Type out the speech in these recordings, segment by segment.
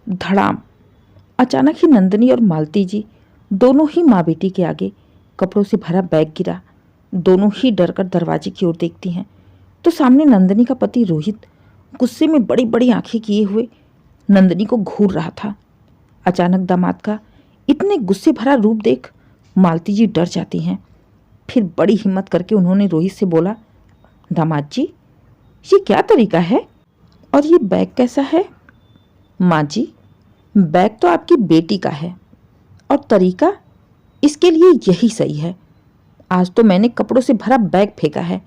धड़ाम! अचानक ही नंदनी और मालती जी दोनों ही माँ बेटी के आगे कपड़ों से भरा बैग गिरा। दोनों ही डर कर दरवाजे की ओर देखती हैं तो सामने नंदनी का पति रोहित गुस्से में बड़ी बड़ी आंखें किए हुए नंदनी को घूर रहा था। अचानक दामाद का इतने गुस्से भरा रूप देख मालती जी डर जाती हैं। फिर बड़ी हिम्मत करके उन्होंने रोहित से बोला, दामाद जी, ये क्या तरीका है और ये बैग कैसा है? माँ जी, बैग तो आपकी बेटी का है और तरीका इसके लिए यही सही है। आज तो मैंने कपड़ों से भरा बैग फेंका है।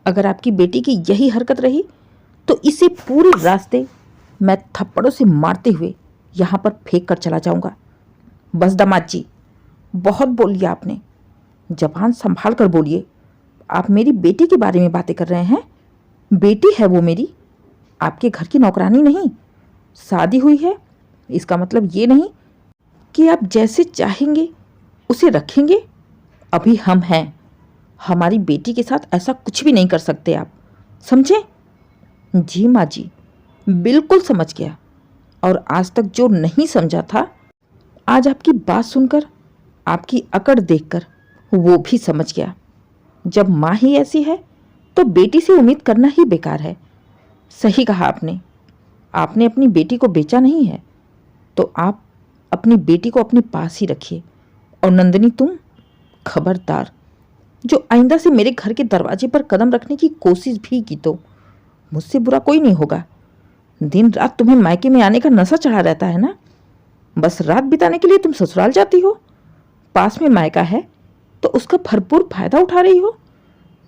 अगर आपकी बेटी की यही हरकत रही तो इसे पूरे रास्ते मैं थप्पड़ों से मारते हुए यहाँ पर फेंक कर चला जाऊंगा। बस दामाद जी, बहुत बोल लिया आपने। ज़बान संभाल कर बोलिए। आप मेरी बेटी के बारे में बातें कर रहे हैं। बेटी है वो मेरी, आपके घर की नौकरानी नहीं। शादी हुई है इसका मतलब ये नहीं कि आप जैसे चाहेंगे उसे रखेंगे। अभी हम हैं, हमारी बेटी के साथ ऐसा कुछ भी नहीं कर सकते आप, समझे? जी माँ जी, बिल्कुल समझ गया। और आज तक जो नहीं समझा था, आज आपकी बात सुनकर, आपकी अकड़ देखकर वो भी समझ गया। जब माँ ही ऐसी है तो बेटी से उम्मीद करना ही बेकार है। सही कहा आपने। आपने अपनी बेटी को बेचा नहीं है तो आप अपनी बेटी को अपने पास ही रखिए। और नंदिनी, तुम खबरदार, जो आइंदा से मेरे घर के दरवाजे पर कदम रखने की कोशिश भी की तो मुझसे बुरा कोई नहीं होगा। दिन रात तुम्हें मायके में आने का नशा चढ़ा रहता है ना। बस रात बिताने के लिए तुम ससुराल जाती हो, पास में मायका है तो उसका भरपूर फायदा उठा रही हो।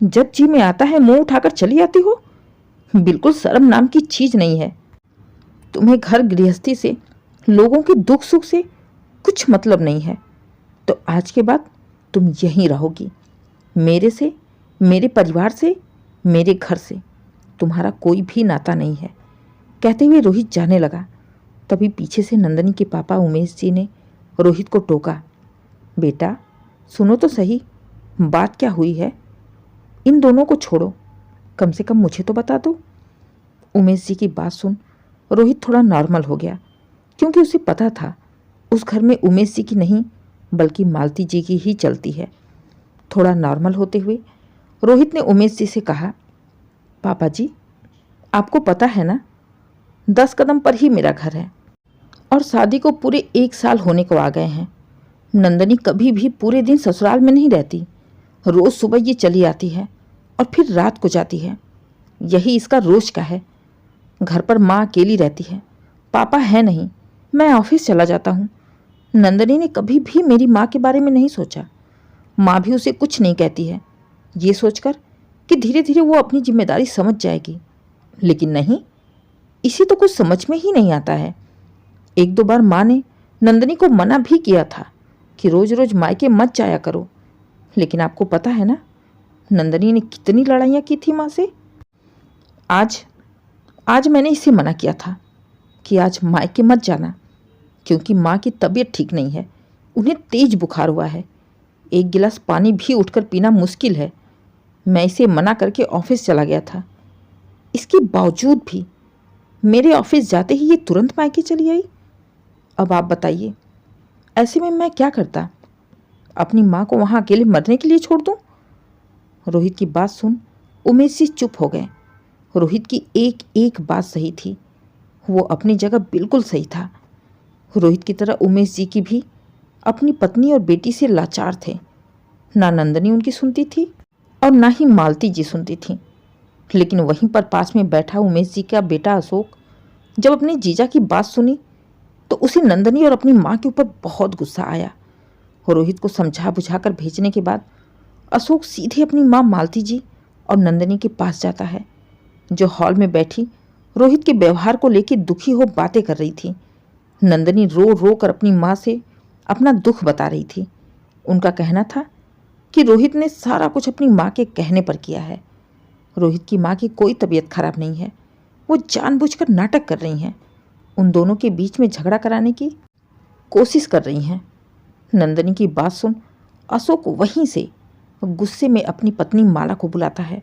जब जी में आता है मुंह उठाकर चली आती हो। बिल्कुल शर्म नाम की चीज नहीं है। तुम्हें घर गृहस्थी से, लोगों के दुख सुख से कुछ मतलब नहीं है तो आज के बाद तुम यहीं रहोगी। मेरे से, मेरे परिवार से, मेरे घर से तुम्हारा कोई भी नाता नहीं है। कहते हुए रोहित जाने लगा। तभी पीछे से नंदनी के पापा उमेश जी ने रोहित को टोका, बेटा सुनो तो सही, बात क्या हुई है? इन दोनों को छोड़ो, कम से कम मुझे तो बता दो। उमेश जी की बात सुन रोहित थोड़ा नॉर्मल हो गया, क्योंकि उसे पता था उस घर में उमेश जी की नहीं बल्कि मालती जी की ही चलती है। थोड़ा नॉर्मल होते हुए रोहित ने उमेश जी से कहा, पापा जी, आपको पता है ना 10 कदम पर ही मेरा घर है और शादी को पूरे 1 साल होने को आ गए हैं। नंदनी कभी भी पूरे दिन ससुराल में नहीं रहती। रोज़ सुबह ये चली आती है और फिर रात को जाती है। यही इसका रोज का है। घर पर माँ अकेली रहती है, पापा है नहीं, मैं ऑफिस चला जाता हूँ। नंदनी ने कभी भी मेरी माँ के बारे में नहीं सोचा। माँ भी उसे कुछ नहीं कहती है, ये सोचकर कि धीरे धीरे वो अपनी जिम्मेदारी समझ जाएगी। लेकिन नहीं, इसे तो कुछ समझ में ही नहीं आता है। 1-2 बार माँ ने नंदनी को मना भी किया था कि रोज रोज मायके मत जाया करो, लेकिन आपको पता है ना नंदनी ने कितनी लड़ाइयाँ की थी माँ से। आज मैंने इसे मना किया था कि आज मायके मत जाना, क्योंकि माँ की तबीयत ठीक नहीं है, उन्हें तेज बुखार हुआ है। 1 गिलास पानी भी उठकर पीना मुश्किल है। मैं इसे मना करके ऑफिस चला गया था। इसके बावजूद भी मेरे ऑफिस जाते ही ये तुरंत मायके चली आई। अब आप बताइए, ऐसे में मैं क्या करता? अपनी माँ को वहाँ अकेले मरने के लिए छोड़ दूँ? रोहित की बात सुन उमेश जी चुप हो गए। रोहित की एक एक बात सही थी, वो अपनी जगह बिल्कुल सही था। रोहित की तरह उमेश जी की भी अपनी पत्नी और बेटी से लाचार थे। ना नंदनी उनकी सुनती थी और ना ही मालती जी सुनती थी। लेकिन वहीं पर पास में बैठा उमेश जी का बेटा अशोक जब अपने जीजा की बात सुनी तो उसे नंदनी और अपनी माँ के ऊपर बहुत गुस्सा आया। रोहित को समझा बुझाकर भेजने के बाद अशोक सीधे अपनी माँ मालती जी और नंदनी के पास जाता है, जो हॉल में बैठी रोहित के व्यवहार को लेकर दुखी हो बातें कर रही थी। नंदनी रो रो कर अपनी माँ से अपना दुख बता रही थी। उनका कहना था कि रोहित ने सारा कुछ अपनी माँ के कहने पर किया है। रोहित की माँ की कोई तबीयत खराब नहीं है, वो जानबूझकर नाटक कर रही हैं। उन दोनों के बीच में झगड़ा कराने की कोशिश कर रही हैं। नंदनी की बात सुन अशोक वहीं से गुस्से में अपनी पत्नी माला को बुलाता है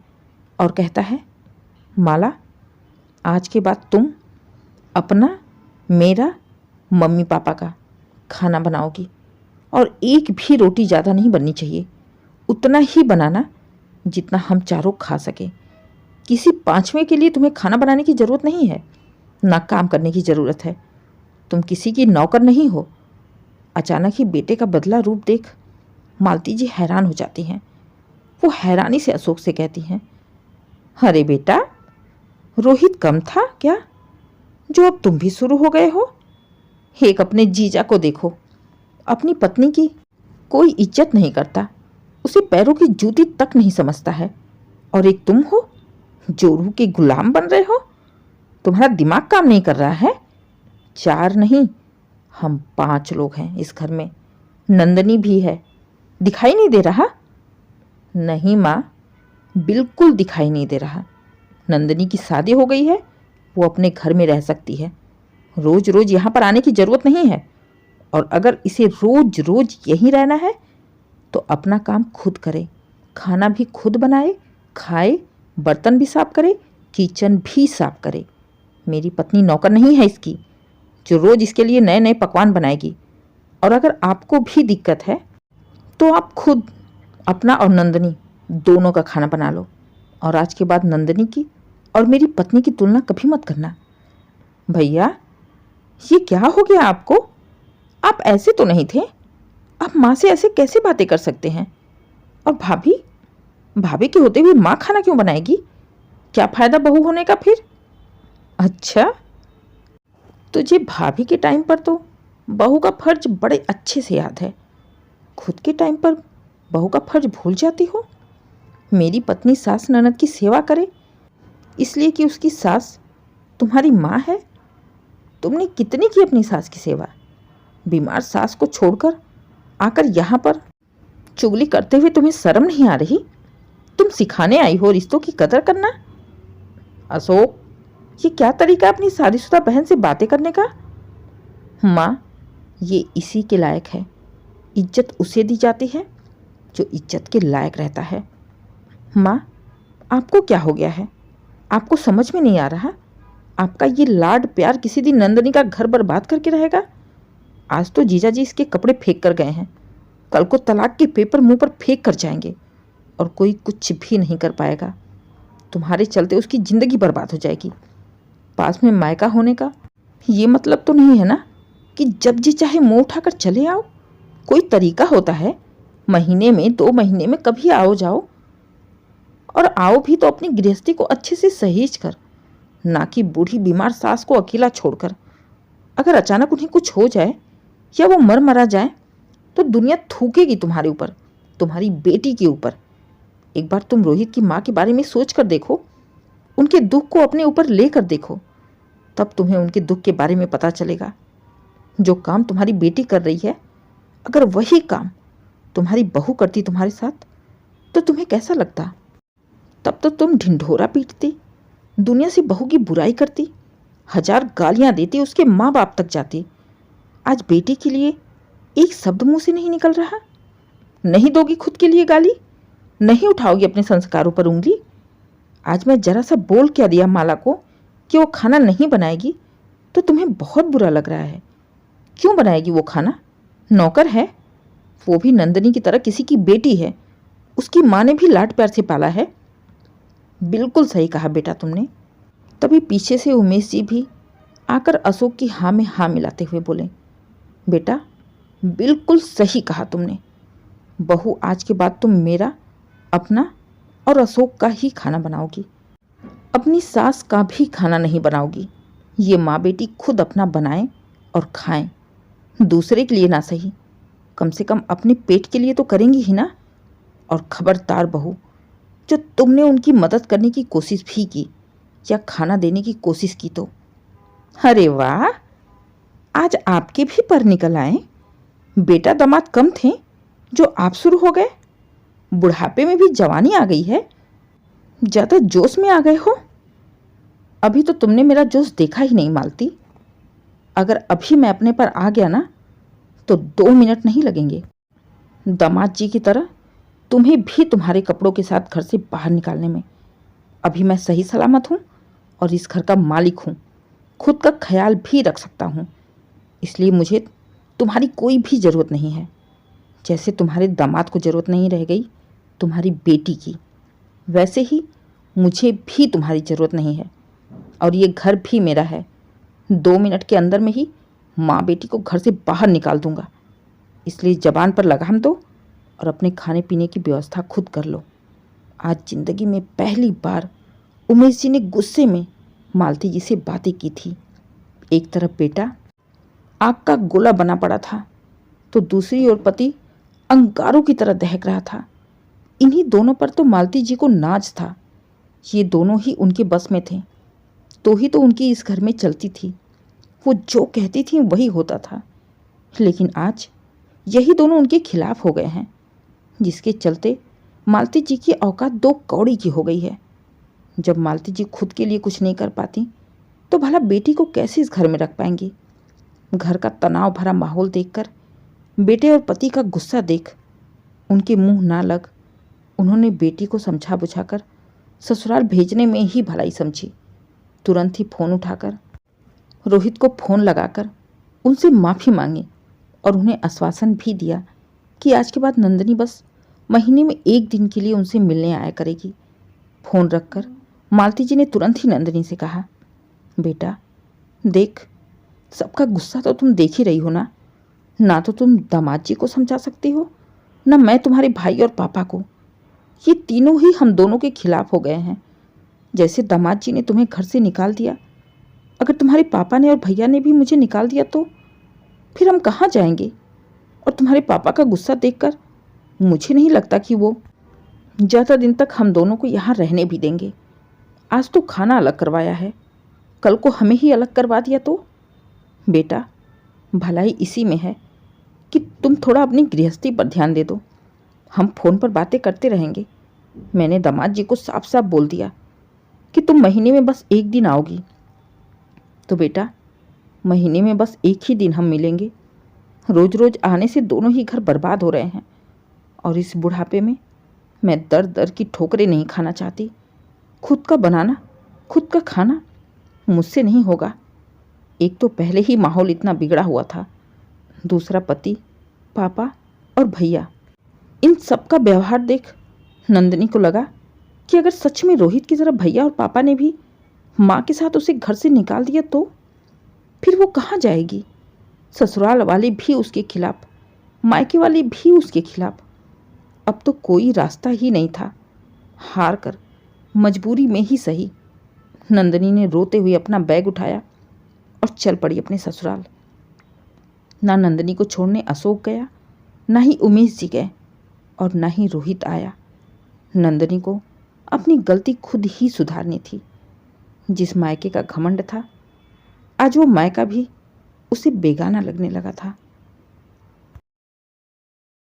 और कहता है, माला, आज के बाद तुम अपना मेरा, मम्मी पापा का खाना बनाओगी। और एक भी रोटी ज़्यादा नहीं बननी चाहिए, उतना ही बनाना जितना हम चारों खा सकें। किसी पांचवें के लिए तुम्हें खाना बनाने की ज़रूरत नहीं है, ना काम करने की ज़रूरत है। तुम किसी की नौकर नहीं हो। अचानक ही बेटे का बदला रूप देख मालती जी हैरान हो जाती हैं। वो हैरानी से अशोक से कहती हैं, अरे बेटा, रोहित कम था क्या जो अब तुम भी शुरू हो गए हो? एक अपने जीजा को देखो, अपनी पत्नी की कोई इज्जत नहीं करता, उसे पैरों की जूती तक नहीं समझता है। और एक तुम हो जो रूह के गुलाम बन रहे हो। तुम्हारा दिमाग काम नहीं कर रहा है। 4 नहीं, हम 5 लोग हैं इस घर में। नंदनी भी है, दिखाई नहीं दे रहा? नहीं माँ, बिल्कुल दिखाई नहीं दे रहा। नंदनी की शादी हो गई है, वो अपने घर में रह सकती है। रोज रोज यहाँ पर आने की ज़रूरत नहीं है। और अगर इसे रोज रोज यहीं रहना है तो अपना काम खुद करे, खाना भी खुद बनाए, खाए, बर्तन भी साफ करे, किचन भी साफ करे। मेरी पत्नी नौकर नहीं है इसकी, जो रोज इसके लिए नए नए पकवान बनाएगी। और अगर आपको भी दिक्कत है तो आप खुद अपना और नंदनी दोनों का खाना बना लो। और आज के बाद नंदनी की और मेरी पत्नी की तुलना कभी मत करना। भैया, ये क्या हो गया आपको? आप ऐसे तो नहीं थे। आप माँ से ऐसे कैसे बातें कर सकते हैं? और भाभी, भाभी के होते हुए माँ खाना क्यों बनाएगी? क्या फ़ायदा बहू होने का फिर? अच्छा, तुझे भाभी के टाइम पर तो बहू का फर्ज बड़े अच्छे से याद है, खुद के टाइम पर बहू का फर्ज भूल जाती हो। मेरी पत्नी सास ननद की सेवा करे इसलिए कि उसकी सास तुम्हारी माँ है। तुमने कितनी की अपनी सास की सेवा? बीमार सास को छोड़कर आकर यहाँ पर चुगली करते हुए तुम्हें शर्म नहीं आ रही? तुम सिखाने आई हो रिश्तों की कदर करना? अशोक, ये क्या तरीका है अपनी शादीशुदा बहन से बातें करने का? माँ, ये इसी के लायक है। इज्जत उसे दी जाती है जो इज्जत के लायक रहता है। माँ, आपको क्या हो गया है? आपको समझ में नहीं आ रहा? आपका ये लाड प्यार किसी दिन नंदनी का घर बर्बाद करके रहेगा। आज तो जीजा जी इसके कपड़े फेंक कर गए हैं, कल को तलाक के पेपर मुंह पर फेंक कर जाएंगे और कोई कुछ भी नहीं कर पाएगा। तुम्हारे चलते उसकी ज़िंदगी बर्बाद हो जाएगी। पास में मायका होने का ये मतलब तो नहीं है ना कि जब जी चाहे मुंह उठाकर चले आओ। कोई तरीका होता है, महीने में 2 महीने में कभी आओ जाओ। और आओ भी तो अपनी गृहस्थी को अच्छे से सहेज कर, ना कि बूढ़ी बीमार सास को अकेला छोड़कर। अगर अचानक उन्हें कुछ हो जाए या वो मर मरा जाए तो दुनिया थूकेगी तुम्हारे ऊपर, तुम्हारी बेटी के ऊपर। एक बार तुम रोहित की माँ के बारे में सोच कर देखो, उनके दुख को अपने ऊपर लेकर देखो, तब तुम्हें उनके दुख के बारे में पता चलेगा। जो काम तुम्हारी बेटी कर रही है, अगर वही काम तुम्हारी बहू करती तुम्हारे साथ तो तुम्हें कैसा लगता? तब तो तुम ढिंढोरा पीटती, दुनिया से बहू की बुराई करती, 1000 गालियां देती, उसके माँ बाप तक जाती। आज बेटी के लिए एक शब्द मुंह से नहीं निकल रहा। नहीं दोगी खुद के लिए गाली? नहीं उठाओगी अपने संस्कारों पर उंगली? आज मैं जरा सा बोल क्या दिया माला को कि वो खाना नहीं बनाएगी तो तुम्हें बहुत बुरा लग रहा है। क्यों बनाएगी वो खाना? नौकर है, वो भी नंदनी की तरह किसी की बेटी है। उसकी माँ ने भी लाड प्यार से पाला है। बिल्कुल सही कहा बेटा तुमने। तभी पीछे से उमेश जी भी आकर अशोक की हाँ में हाँ मिलाते हुए बोले, बेटा बिल्कुल सही कहा तुमने। बहू, आज के बाद तुम मेरा, अपना और अशोक का ही खाना बनाओगी, अपनी सास का भी खाना नहीं बनाओगी। ये माँ बेटी खुद अपना बनाएं और खाएं, दूसरे के लिए ना सही, कम से कम अपने पेट के लिए तो करेंगी ही ना। और खबरदार बहू, जो तुमने उनकी मदद करने की कोशिश भी की या खाना देने की कोशिश की तो। अरे वाह, आज आपके भी पर निकल आए। बेटा दामाद कम थे जो आप शुरू हो गए। बुढ़ापे में भी जवानी आ गई है, ज़्यादा जोश में आ गए हो। अभी तो तुमने मेरा जोश देखा ही नहीं मालती। अगर अभी मैं अपने पर आ गया ना तो 2 मिनट नहीं लगेंगे। दामाद जी की तरह तुम्हें भी तुम्हारे कपड़ों के साथ घर से बाहर निकालने में। अभी मैं सही सलामत हूँ और इस घर का मालिक हूँ। खुद का ख्याल भी रख सकता हूँ। इसलिए मुझे तुम्हारी कोई भी ज़रूरत नहीं है, जैसे तुम्हारे दामाद को ज़रूरत नहीं रह गई तुम्हारी बेटी की, वैसे ही मुझे भी तुम्हारी ज़रूरत नहीं है। और ये घर भी मेरा है। 2 मिनट के अंदर में ही माँ बेटी को घर से बाहर निकाल दूंगा। इसलिए ज़बान पर लगाम दो और अपने खाने पीने की व्यवस्था खुद कर लो। आज ज़िंदगी में पहली बार उमेश जी ने गुस्से में मालती जी से बातें की थी। एक तरफ बेटा आग का गोला बना पड़ा था, तो दूसरी ओर पति अंगारों की तरह दहक रहा था। इन्हीं दोनों पर तो मालती जी को नाज था। ये दोनों ही उनके बस में थे, तो ही तो उनकी इस घर में चलती थी। वो जो कहती थी वही होता था। लेकिन आज यही दोनों उनके खिलाफ हो गए हैं, जिसके चलते मालती जी की औकात 2 कौड़ी की हो गई है। जब मालती जी खुद के लिए कुछ नहीं कर पाती, तो भला बेटी को कैसे इस घर में रख पाएंगी। घर का तनाव भरा माहौल देखकर, बेटे और पति का गुस्सा देख उनके मुंह ना लग, उन्होंने बेटी को समझा बुझाकर ससुराल भेजने में ही भलाई समझी। तुरंत ही फ़ोन उठाकर रोहित को फ़ोन लगाकर उनसे माफ़ी मांगी और उन्हें आश्वासन भी दिया कि आज के बाद नंदिनी बस महीने में 1 दिन के लिए उनसे मिलने आया करेगी। फ़ोन रखकर मालती जी ने तुरंत ही नंदिनी से कहा, बेटा देख, सबका गुस्सा तो तुम देख ही रही हो ना। ना तो तुम दामाद जी को समझा सकती हो, ना मैं तुम्हारे भाई और पापा को। ये तीनों ही हम दोनों के खिलाफ हो गए हैं। जैसे दामाद जी ने तुम्हें घर से निकाल दिया, अगर तुम्हारे पापा ने और भैया ने भी मुझे निकाल दिया तो फिर हम कहाँ जाएंगे। और तुम्हारे पापा का गुस्सा देखकर मुझे नहीं लगता कि वो ज़्यादा दिन तक हम दोनों को यहाँ रहने भी देंगे। आज तो खाना अलग करवाया है, कल को हमें ही अलग करवा दिया तो। बेटा भलाई इसी में है कि तुम थोड़ा अपनी गृहस्थी पर ध्यान दे दो। हम फ़ोन पर बातें करते रहेंगे। मैंने दामाद जी को साफ साफ बोल दिया कि तुम महीने में बस 1 दिन आओगी। तो बेटा महीने में बस 1 ही दिन हम मिलेंगे। रोज़ रोज़ आने से दोनों ही घर बर्बाद हो रहे हैं, और इस बुढ़ापे में मैं दर दर की ठोकरें नहीं खाना चाहती। खुद का बनाना, खुद का खाना मुझसे नहीं होगा। एक तो पहले ही माहौल इतना बिगड़ा हुआ था, दूसरा पति, पापा और भैया, इन सब का व्यवहार देख नंदिनी को लगा कि अगर सच में रोहित की तरह भैया और पापा ने भी माँ के साथ उसे घर से निकाल दिया तो फिर वो कहाँ जाएगी। ससुराल वाले भी उसके खिलाफ, मायके वाले भी उसके खिलाफ। अब तो कोई रास्ता ही नहीं था। हार कर मजबूरी में ही सही नंदिनी ने रोते हुए अपना बैग उठाया और चल पड़ी अपने ससुराल। ना नंदिनी को छोड़ने अशोक गया, ना ही उमेश जी गए, और ना ही रोहित आया। नंदिनी को अपनी गलती खुद ही सुधारनी थी। जिस मायके का घमंड था, आज वो मायका भी उसे बेगाना लगने लगा था।